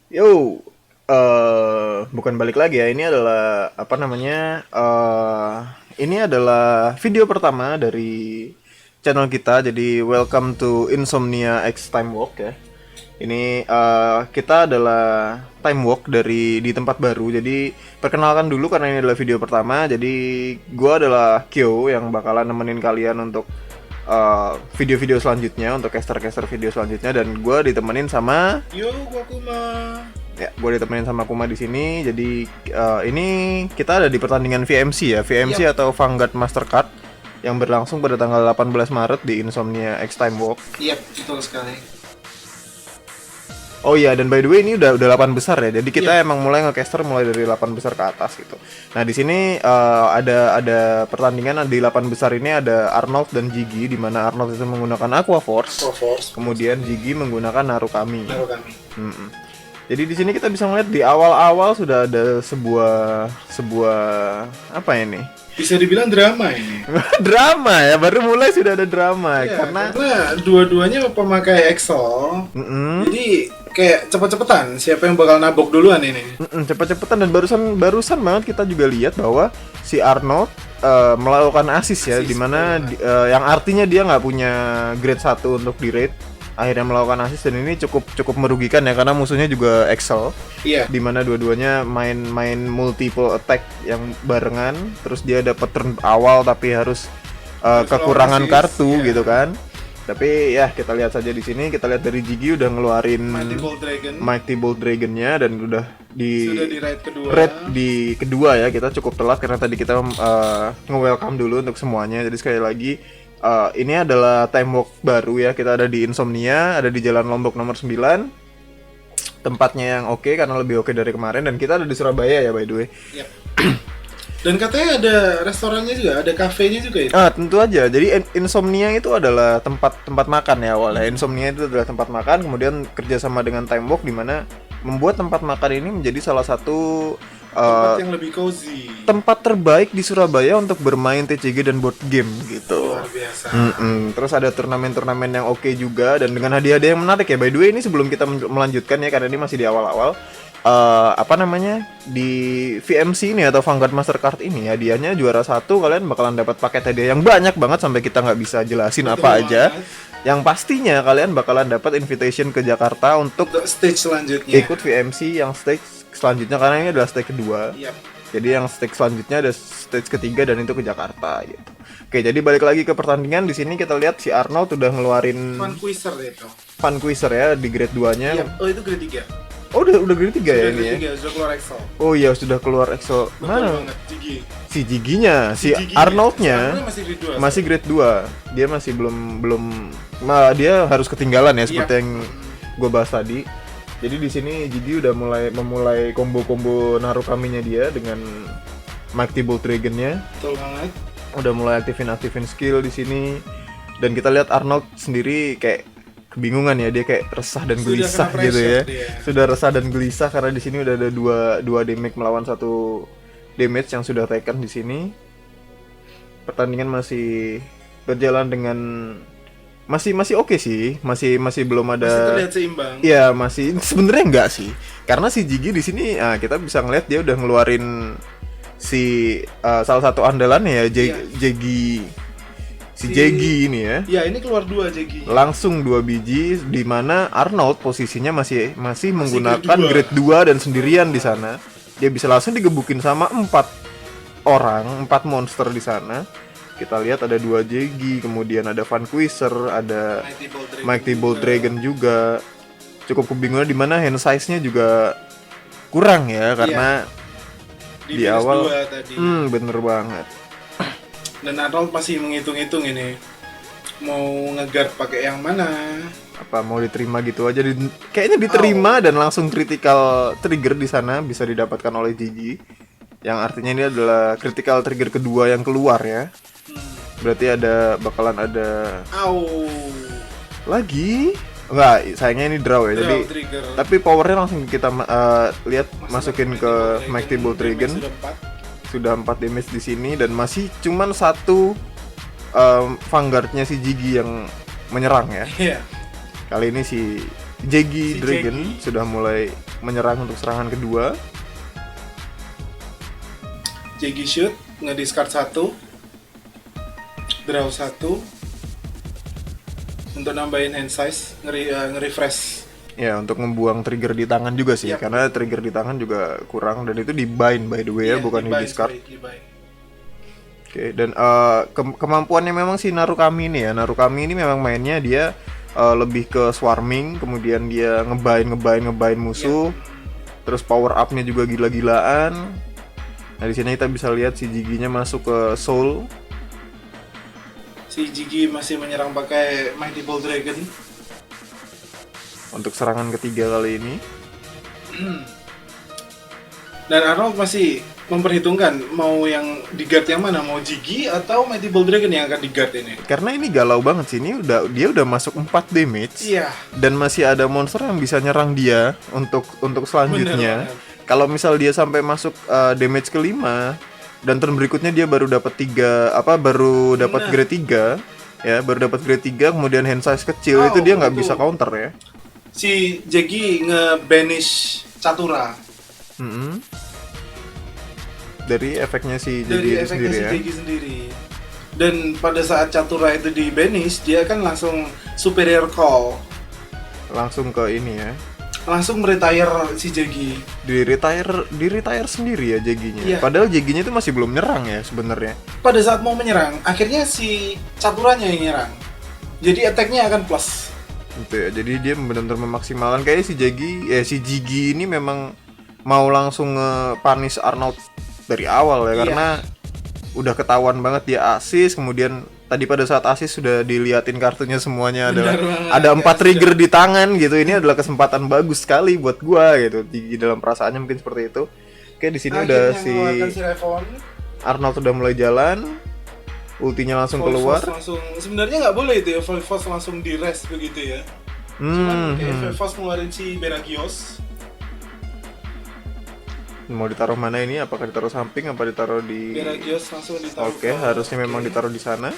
Yo, bukan balik lagi ya. Ini adalah apa namanya? Ini adalah video pertama dari channel kita. Jadi welcome to Insomnia X Time Walk ya. Ini kita adalah time walk di tempat baru. Jadi perkenalkan dulu karena ini adalah video pertama. Jadi gua adalah Kyo yang bakalan nemenin kalian untuk video-video selanjutnya, untuk caster-caster video selanjutnya, dan gue ditemenin sama Yo, gua Kuma. ya, gue ditemenin sama Kuma di sini. Jadi ini kita ada di pertandingan VMC ya, VMC atau Vanguard Mastercard yang berlangsung pada tanggal 18 Maret di Insomnia X Time Walk. Iya, betul sekali. Oh iya, dan by the way ini udah 8 besar ya. Jadi kita Iya. emang mulai ngecaster mulai dari 8 besar ke atas gitu. Nah, di sini ada pertandingan di 8 besar ini ada Arnold dan Jiggy, di mana Arnold itu menggunakan Aqua Force, Force. kemudian Jiggy menggunakan Narukami. Naruh kami. Mm-mm. Jadi di sini kita bisa melihat di awal-awal sudah ada sebuah apa ini? Bisa dibilang drama ini. Drama ya, baru mulai sudah ada drama Iya, karena karena dua-duanya pemakai Excel. Mm-mm. Jadi kayak cepet-cepetan siapa yang bakal nabok duluan ini. Cepet-cepetan, dan barusan banget kita juga lihat bahwa si Arnold melakukan assist ya, Assist, dimana betul yang artinya dia nggak punya grade 1 untuk di rate, akhirnya melakukan assist, dan ini cukup merugikan ya karena musuhnya juga Excel, Iya. dimana dua-duanya main multiple attack yang barengan, terus dia dapat turn awal tapi harus kekurangan assist, kartu iya. gitu kan. Tapi ya kita lihat saja di sini, kita lihat dari Jiggy udah ngeluarin Mighty Bolt Dragon-nya, dan udah Sudah di raid kedua. Red di kedua ya. Kita cukup telat karena tadi kita nge-welcome dulu untuk semuanya. Jadi sekali lagi ini adalah time walk baru ya. Kita ada di Insomnia, ada di Jalan Lombok nomor 9. Tempatnya yang oke karena lebih oke dari kemarin, dan kita ada di Surabaya ya by the way. Yap. Dan katanya ada restorannya juga, ada kafenya juga itu. Tentu aja. Jadi Insomnia itu adalah tempat makan ya awalnya. Insomnia itu adalah tempat makan, kemudian kerjasama dengan Time Walk, di mana membuat tempat makan ini menjadi salah satu Tempat yang lebih cozy. tempat terbaik di Surabaya untuk bermain TCG dan board game gitu. Luar biasa. Terus ada turnamen-turnamen yang oke juga, dan dengan hadiah-hadiah yang menarik ya. By the way, ini sebelum kita melanjutkan ya, karena ini masih di awal-awal, apa namanya, di VMC ini atau Vanguard Mastercard ini hadiahnya juara 1 kalian bakalan dapat paket hadiah yang banyak banget sampai kita nggak bisa jelasin Betul apa aja. banget. Yang pastinya kalian bakalan dapat invitation ke Jakarta untuk Untuk stage selanjutnya. ikut VMC yang stage selanjutnya, karena ini adalah stage kedua. Yap. Jadi yang stage selanjutnya ada stage ketiga, dan itu ke Jakarta gitu. Oke, jadi balik lagi ke pertandingan. Di sini kita lihat si Arnold udah ngeluarin Fun quizzer itu. Vanquisher ya di grade 2-nya. Yap. Oh, itu grade 3. Oh, udah grade 3 ya Sudah ini ya. grade 3, sudah keluar Excel. Oh iya, sudah keluar EXO. Betul Mana? banget, Gigi. Si Jiginya, si Gigi. Arnoldnya Sekarang masih grade 2. masih grade 2. Dia masih belum dia harus ketinggalan ya, seperti Iya. yang gue bahas tadi. Jadi di sini Jigi udah memulai combo-combo Narukaminya dia dengan Mighty Bolt Dragon-nya. Betul banget. Udah mulai aktifin skill di sini, dan kita lihat Arnold sendiri kayak kebingungan ya, dia kayak resah dan Sudah gelisah kena gitu ya. pressure dia. Sudah resah dan gelisah karena di sini udah ada dua damage melawan satu damage yang sudah taken di sini. Pertandingan masih berjalan dengan masih oke sih, masih belum Masih ada. terlihat seimbang. Iya, masih sebenarnya enggak sih. Karena si Jigi di sini kita bisa ngeliat dia udah ngeluarin si salah satu andalannya ya, Iya. Jegi. Si Si- Jegi ini ya. Ya, ini keluar 2 Jegi. Langsung 2 biji, di mana Arnold posisinya masih menggunakan grade grade 2 dan sendirian di sana. Dia bisa langsung digebukin sama 4 orang, 4 monster di sana. Kita lihat ada 2 Jegi, kemudian ada Vanquisher, ada Mighty Bolt Dragon juga. Cukup kebingungan di mana hand size-nya juga kurang ya, karena di minus awal 2 tadi. bener banget. Dan Arnold masih menghitung-hitung ini. Mau nge-guard pakai yang mana? Apa mau diterima gitu aja, kayaknya diterima, dan langsung critical trigger di sana bisa didapatkan oleh Gigi, yang artinya ini adalah critical trigger kedua yang keluar ya. Berarti bakalan ada Au. lagi. Enggak, sayangnya ini draw ya. Jadi Draw trigger. tapi powernya langsung kita lihat masukin ke Mighty Bolt Dragon. Sudah 4. Sudah 4 damage di sini, dan masih cuman satu Vanguard-nya si Jigi yang menyerang ya. Iya. Kali ini si Jegi Si Dragon Jegi. sudah mulai menyerang untuk serangan kedua. Jegi shoot, nge-discard 1, draw 1, untuk nambahin hand size, nge-refresh. Ya, untuk membuang trigger di tangan juga sih, Yap. karena trigger di tangan juga kurang dan itu di bind by the way ya, Iya, bukan di di-bind, discard. sorry, di-bind. Oke, dan kemampuannya memang si Narukami ini ya. Narukami ini memang mainnya dia lebih ke swarming, kemudian dia ngebind musuh. Terus power up-nya juga gila-gilaan. Nah, di sini kita bisa lihat si Jiginya masuk ke soul. Si Jigi masih menyerang pakai Mighty Ball Dragon. Untuk serangan ketiga kali ini. Dan Arnold masih memperhitungkan mau yang di guard yang mana, mau Jigi atau Mighty Ball Dragon yang akan di guard ini. Karena ini galau banget sih, ini dia udah masuk 4 damage. Iya. Dan masih ada monster yang bisa nyerang dia untuk selanjutnya. Bener banget. Kalau misal dia sampai masuk damage kelima dan turn berikutnya dia baru dapat baru dapat Nah. grade 3 ya, baru dapat grade 3 kemudian hand size kecil itu dia nggak itu. bisa counter ya. Si Jegi nge-banish Catura Mm-mm. Dari efeknya si dari Jegi itu efeknya sendiri si ya. Jegi sendiri. Dan pada saat Catura itu di banish, dia kan langsung superior call, Langsung ke ini ya. langsung retire si Jegi. Di retire sendiri ya Jeginya. Iya. Padahal Jeginya itu masih belum nyerang ya sebenarnya. Pada saat mau menyerang, akhirnya si Caturanya yang nyerang. Jadi attack-nya akan plus. Gitu ya. Jadi dia benar-benar memaksimalkan kayak si Jigi ini memang mau langsung nge-punish Arnold dari awal ya, Iya. karena udah ketahuan banget dia asis, kemudian tadi pada saat asis sudah diliatin kartunya semuanya Benar adalah banget, ada 4 ya, trigger di tangan gitu. Ini adalah kesempatan bagus sekali buat gua gitu. Di dalam perasaannya mungkin seperti itu. Oke, di sini udah si mengeluarkan si Revon. Arnold udah mulai jalan. Ultinya langsung keluar. Langsung, sebenarnya nggak boleh itu ya, Volfos langsung di rest begitu ya. Cuman kayak Volfos ngeluarin si Beragios. Mau ditaruh mana ini? Apakah ditaruh samping? Apa ditaruh di? Beragios langsung ditaruh. Oke, harusnya memang ditaruh di sana.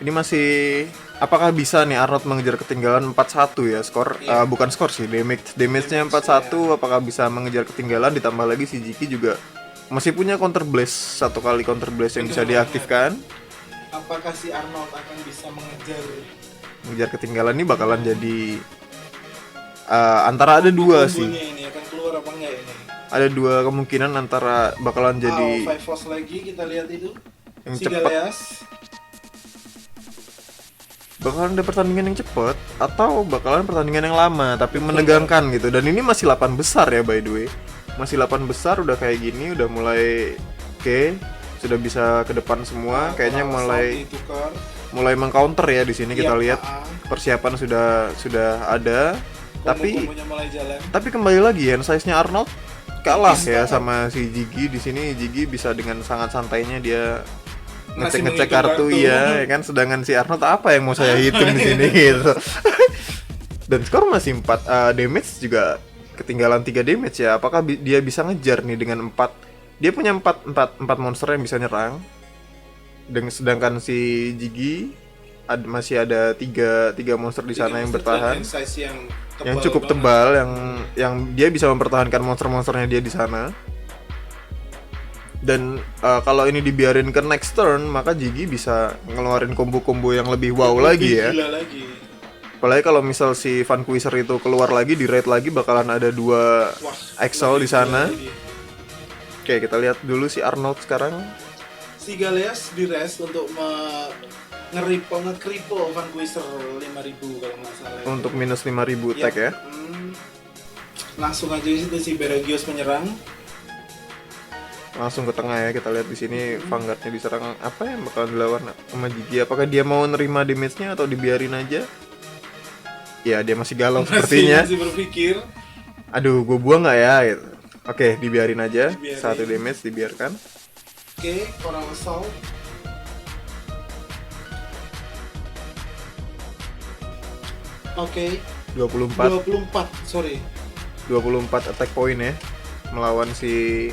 Ini masih, apakah bisa nih Arnold mengejar ketinggalan 4-1 ya skor? Iya. Bukan skor sih, damage-nya 4-1. Apakah bisa mengejar ketinggalan? Ditambah lagi si Jiki juga masih punya counter blast, 1 kali counter blast yang bisa Bener diaktifkan. Apakah si Arnold akan bisa Mengejar ketinggalan ini bakalan jadi antara ada dua sih. kombonya ini akan keluar apa enggak ini? Ada dua kemungkinan antara bakalan jadi Five Force lagi kita lihat itu. yang Si cepat, Galeas. bakalan ada pertandingan yang cepat atau bakalan pertandingan yang lama tapi menegangkan gitu. Dan ini masih 8 besar ya by the way. Masih 8 besar udah kayak gini, udah mulai oke, sudah bisa ke depan semua. Kayaknya Orang mulai Saudi tukar. mulai mengcounter ya di sini kita Iya, lihat. Persiapan sudah ada. Tapi Kombo-kombonya mulai jalan. kembali lagi hand size-nya Arnold kalah Tipis ya banget. sama si Jigi. Di sini Jigi bisa dengan sangat santainya dia Masih ngecek menghitung kartu kartu. ya kan, sedangkan si Arnold apa yang mau saya hitung di sini gitu. Dan skor masih 4 damage juga ketinggalan 3 damage ya. Apakah dia bisa ngejar nih dengan 4? Dia punya 4 monster yang bisa nyerang. Dan sedangkan si Jigi masih ada 3 monster di sana yang bertahan. Size Yang cukup tebal, yang dia bisa mempertahankan monster-monsternya dia di sana. Dan kalau ini dibiarin ke next turn, maka Jigi bisa ngeluarin combo-combo yang lebih wow lagi ya. Gila lagi. Apalagi kalau misal si Vanquisher itu keluar lagi, di raid lagi bakalan ada 2 Wah, Excel di sana. lagi. Oke, kita lihat dulu si Arnold sekarang. Si Galeas di rest untuk nge-cripple Vanquisher 5000 kalau nggak salah. Untuk minus 5.000 attack ya. Langsung aja di situ si Beragios menyerang. Langsung ke tengah ya, kita lihat di sini Vanguardnya diserang. Apa yang bakalan dilawan sama Jigi? Apakah dia mau nerima damage-nya atau dibiarin aja? Ya, dia masih galau sepertinya. Masih berpikir. Aduh, gue buang nggak ya? Gitu. Oke, dibiarin aja. Dibiarin. 1 damage dibiarkan. Oke, Coral Assault. Oke, 24 sorry. 24 attack point ya. Melawan si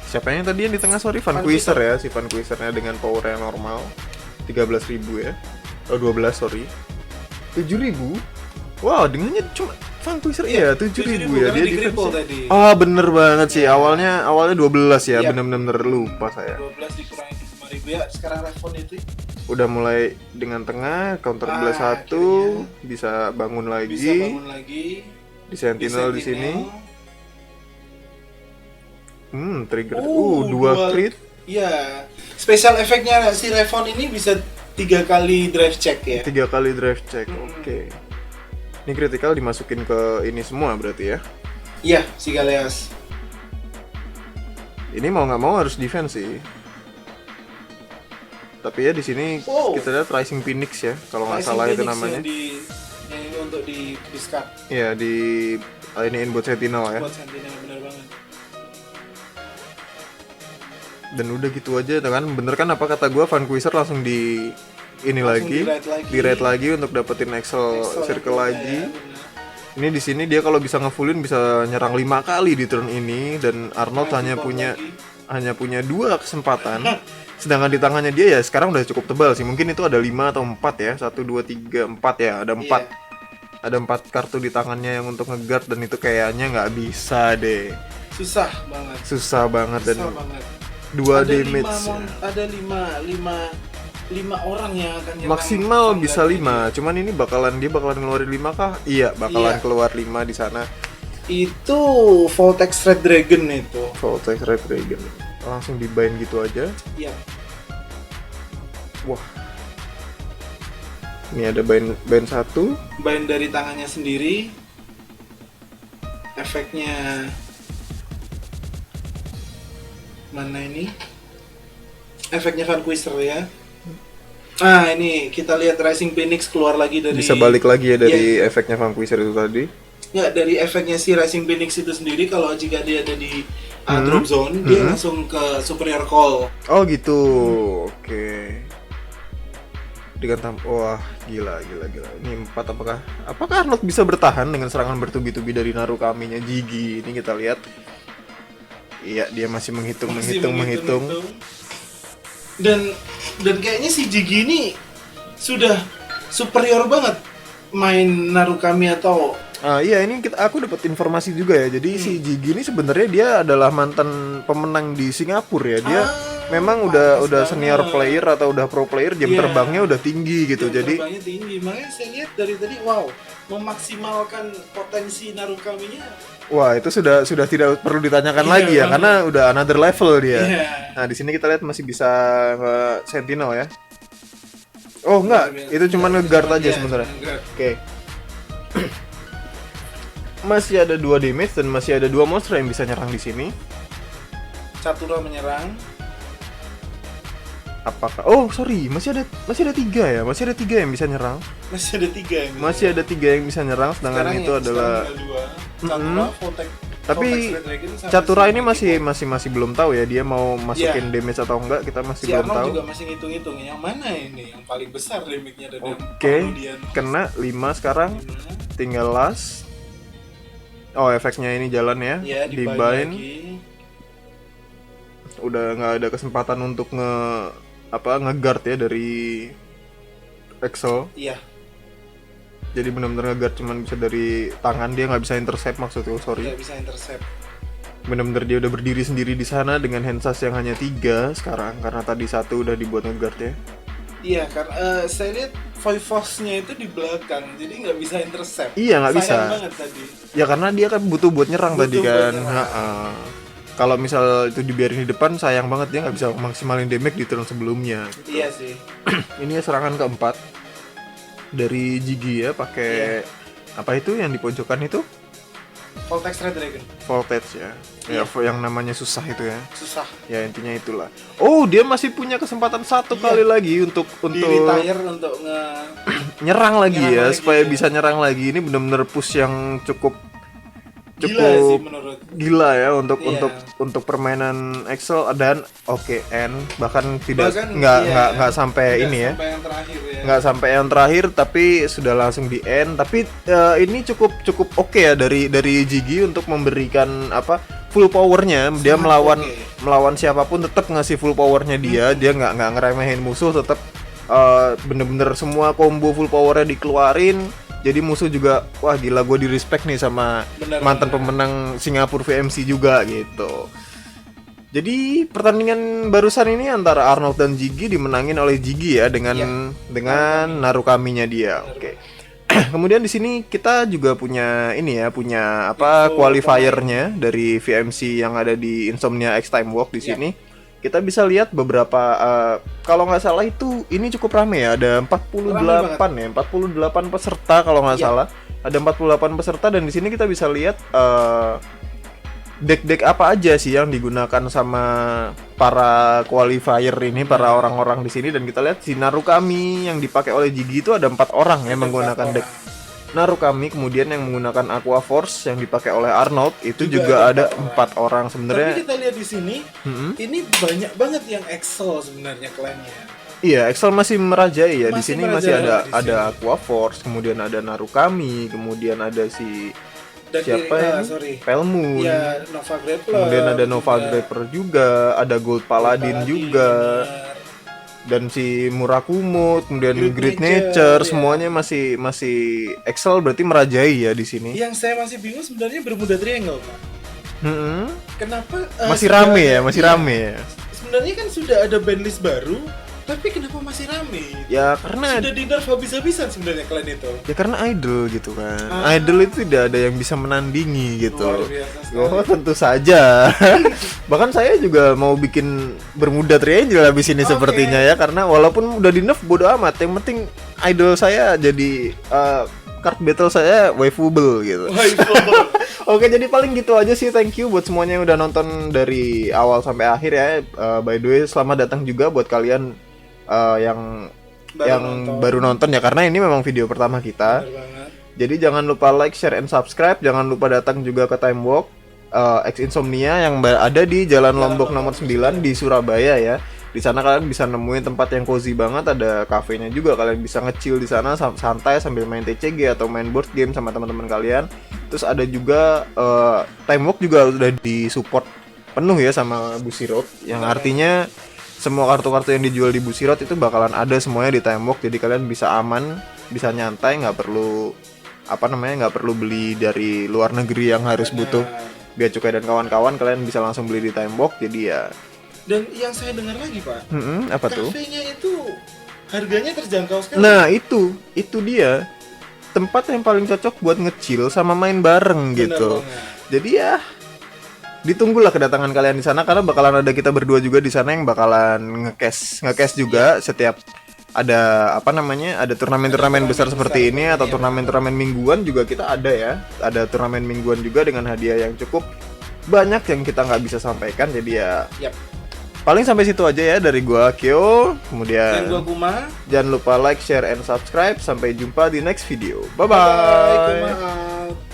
siapa yang tadi yang di tengah, sorry, Vanquisher ya. Si Vanquishernya dengan power yang normal 13.000 ya. Oh 12 sorry. 7.000. Wow, dengannya cuma Vanquisher iya 7.000 ya karena dia di cripple defense. tadi. Ah bener banget sih awalnya 12 ya Iya. bener-bener lupa saya. 12 dikurangi 5.000 ya. Sekarang respon itu Udah mulai dengan tengah counter blast 1 akhirnya bisa bangun lagi. bisa bangun lagi. Di Sentinel di sini. Trigger. Oh, 2 crit. Iya. Special efeknya si Revon ini bisa 3 kali drive check ya. 3 kali drive check. Oke. Ini critical dimasukin ke ini semua berarti ya. Iya, si Galeas. Ini mau nggak mau harus defense sih. Tapi ya di sini Wow. kita lihat Rising Phoenix ya, kalau nggak Rising salah itu Phoenix namanya. yang ini untuk di discard Iya di iniin buat Sentinel ya. buat Sentinel, bener banget. Dan udah gitu aja kan, bener kan apa kata gua Vanquisher langsung di ini Langsung lagi, di raid lagi untuk dapetin Excel Circle lagi. Ya, bener. Ini di sini dia kalau bisa ngefullin bisa nyerang 5 kali di turn ini dan Arnold hanya punya 2 kesempatan. Sedangkan di tangannya dia ya sekarang udah cukup tebal sih. Mungkin itu ada 5 atau 4 ya. 1 2 3 4 ya. Ada 4. Iya. Ada 4 kartu di tangannya yang untuk nge-guard dan itu kayaknya nggak bisa deh. Susah banget. Susah banget dan Susah banget. 2 Ada damage. ada 5 orang yang akan nyerang Maksimal Vanguard bisa ini. 5. Cuman ini bakalan ngeluarin 5 kah? Iya, bakalan Iya. keluar 5 di sana. Itu Voltex Red Dragon itu. Voltex Red Dragon. Langsung dibind gitu aja. Iya. Wah. Ini ada bind 1. Bind dari tangannya sendiri. Efeknya mana ini? Efeknya Vanquisher ya. Nah, ini kita lihat Rising Phoenix keluar lagi dari Bisa balik lagi ya dari Iya. efeknya Vanquisher itu tadi. Ya, dari efeknya si Rising Phoenix itu sendiri kalau jika dia ada di drop zone, dia langsung ke Superior Call. Oh gitu. Oke. Dengan wah, gila. Ini 4 apakah Arnold bisa bertahan dengan serangan bertubi-tubi dari Narukami-nya Jigi? Ini kita lihat. Iya, dia masih menghitung. Dan kayaknya si Jigi ini sudah superior banget main Narukami atau Iya ini aku dapat informasi juga ya. Jadi si Jigi ini sebenarnya dia adalah mantan pemenang di Singapura ya. Dia memang udah senior player atau udah pro player, jam Iya. terbangnya udah tinggi gitu. jam Jadi terbangnya tinggi. Makanya saya lihat dari tadi wow, memaksimalkan potensi Narukami-nya. wah itu sudah tidak perlu ditanyakan Iya, lagi ya, banget. karena udah another level dia. Iya. Nah di sini kita lihat masih bisa Sentinel ya. Oh enggak, itu cuma nge-guard aja Iya, sebenarnya. cuma nge-guard. Oke. Masih ada 2 damage dan masih ada 2 monster yang bisa nyerang di sini. Catura menyerang. Apakah? Oh sorry, masih ada 3 ya, masih ada 3 yang bisa nyerang. Masih ada 3 yang bisa. Masih ada 3 yang bisa nyerang, sedangkan Sekarang itu adalah. sekarang tinggal 2. Catura, Voltex. Tapi Voltex Red Dragon sama Catura si ini masih belum tahu ya dia mau masukin Iya. damage atau enggak, kita masih si belum Arnold tahu. juga masih ngitung-ngitung yang mana ini yang paling besar damage-nya dan yang Oke, kemudian kena 5 sekarang, gimana? tinggal last. Oh efeknya ini jalan ya, Ya, di dibind bind. lagi. Udah nggak ada kesempatan untuk nge-guard ya dari Excel. Iya, Jadi benar-benar nge-guard cuman bisa dari tangan, dia nggak bisa intercept maksudnya, sorry. tidak bisa intercept. Benar-benar dia udah berdiri sendiri di sana dengan handsas yang hanya 3 sekarang karena tadi 1 udah dibuat nge-guard ya. Iya, karena saya lihat Voivos-nya itu di belakang, jadi nggak bisa intercept. Iya, nggak bisa. Sayang banget tadi. Ya karena dia kan butuh buat nyerang Butuh tadi buat kan. nyerang. Ha-ha. Kalau misal itu dibiarin di depan, sayang banget dia nggak bisa maksimalin damage di turn sebelumnya. Iya sih. Ini serangan keempat dari Jigi ya, pakai apa itu yang di pojokan itu? Voltex Red Dragon. Voltage ya. Ya yang namanya susah itu ya. Susah. Ya intinya itulah. Oh dia masih punya kesempatan 1 kali lagi untuk Di retire untuk nyerang lagi Nyerang ya, lagi, supaya ya. bisa nyerang lagi. Ini benar-benar push yang cukup gila sih menurut. gila ya untuk Iya. untuk permainan Excel dan end bahkan tidak Bahkan, nggak sampai Tidak ini ya. sampai yang terakhir ya. Nggak sampai yang terakhir tapi sudah langsung di end. Tapi ini cukup oke ya dari Jigi untuk memberikan full powernya. Dia Sangat melawan siapapun tetap ngasih full powernya dia nggak ngeremehin musuh, tetap bener-bener semua combo full powernya dikeluarin. Jadi musuh juga, wah gila, gue di respect nih sama Bener, mantan bener. pemenang Singapura VMC juga gitu. Jadi pertandingan barusan ini antara Arnold dan Jiggy dimenangin oleh Jiggy ya dengan Iya. dengan Narukami-nya dia. Oke. Kemudian di sini kita juga punya ini ya, punya apa Info qualifiernya dari VMC yang ada di Insomnia X Time Walk di Iya. sini. Kita bisa lihat beberapa kalau nggak salah itu ini cukup rame ya, ada 48 ya, 48 peserta kalau nggak Iya. salah. Ada 48 peserta dan di sini kita bisa lihat deck-deck apa aja sih yang digunakan sama para qualifier ini, para orang-orang di sini, dan kita lihat si Narukami yang dipakai oleh Jiggy itu ada 4 orang yang Ada menggunakan 4 deck Narukami, kemudian yang menggunakan Aqua Force yang dipakai oleh Arnold itu Juga juga ada ada 4 4 orang Tapi sebenarnya. kita lihat di sini, ini banyak banget yang Excel sebenarnya klaimnya. Iya, Excel masih merajai ya. Di Masih sini masih merajai di ada sini. Aqua Force, kemudian ada Narukami, kemudian ada si Dan siapa ini? sorry. Pelmoon. Ya, Nova Grappler. Kemudian ada Nova juga. Grapper juga, ada Gold Paladin juga, bener. dan si Murakumo, kemudian Great Great Nature, Nature, ya. semuanya masih Excel berarti merajai ya di sini. Yang saya masih bingung sebenarnya Bermuda Triangle, Pak. Mm-mm. Kenapa Masih sudah rame ada- ya, masih iya, rame ya. Sebenarnya kan sudah ada bandlist baru, tapi kenapa masih rame? Ya karena Sudah di nerf habis-habisan sebenarnya klan itu. ya karena idol gitu kan. Ah. Idol itu tidak ada yang bisa menandingi gitu. Luar biasa sekali. Oh, tentu saja. Bahkan saya juga mau bikin Bermuda Triangle habis ini Oke. sepertinya ya, karena walaupun udah di nerf bodo amat, yang penting idol saya jadi card battle saya waifable gitu. Wah, itu. Oke, jadi paling gitu aja sih. Thank you buat semuanya yang udah nonton dari awal sampai akhir ya. By the way, selamat datang juga buat kalian yang baru nonton ya, karena ini memang video pertama kita. Bener banget. Jadi jangan lupa like, share, and subscribe. Jangan lupa datang juga ke Time Walk X Insomnia yang ada di Jalan Lombok nomor 9 di Surabaya ya. Di sana kalian bisa nemuin tempat yang cozy banget, ada kafenya juga, kalian bisa nge-chill di sana santai sambil main TCG atau main board game sama teman-teman kalian. Terus ada juga Time Walk juga udah disupport penuh ya sama Bushiroad, yang artinya semua kartu-kartu yang dijual di Bushiroad itu bakalan ada semuanya di Time Walk. Jadi kalian bisa aman, bisa nyantai, nggak perlu nggak perlu beli dari luar negeri yang harus butuh bea cukai dan kawan-kawan. Kalian bisa langsung beli di Time Walk. Jadi ya. Dan yang saya dengar lagi, Pak, Apa tuh? kafenya itu harganya terjangkau sekali. Nah itu dia tempat yang paling cocok buat nge-chill sama main bareng Bener gitu. banget. Jadi ya ditunggulah kedatangan kalian di sana, karena bakalan ada kita berdua juga di sana yang bakalan nge-cash juga setiap ada ada turnamen-turnamen besar seperti ini atau turnamen-turnamen mingguan juga kita ada ya. Ada turnamen mingguan juga dengan hadiah yang cukup banyak yang kita nggak bisa sampaikan. Jadi ya Yap. paling sampai situ aja ya dari gua Kyo. Dan Kemudian gua Kuma. jangan lupa like, share, and subscribe. Sampai jumpa di next video. Bye-bye. Bye. Kuma out.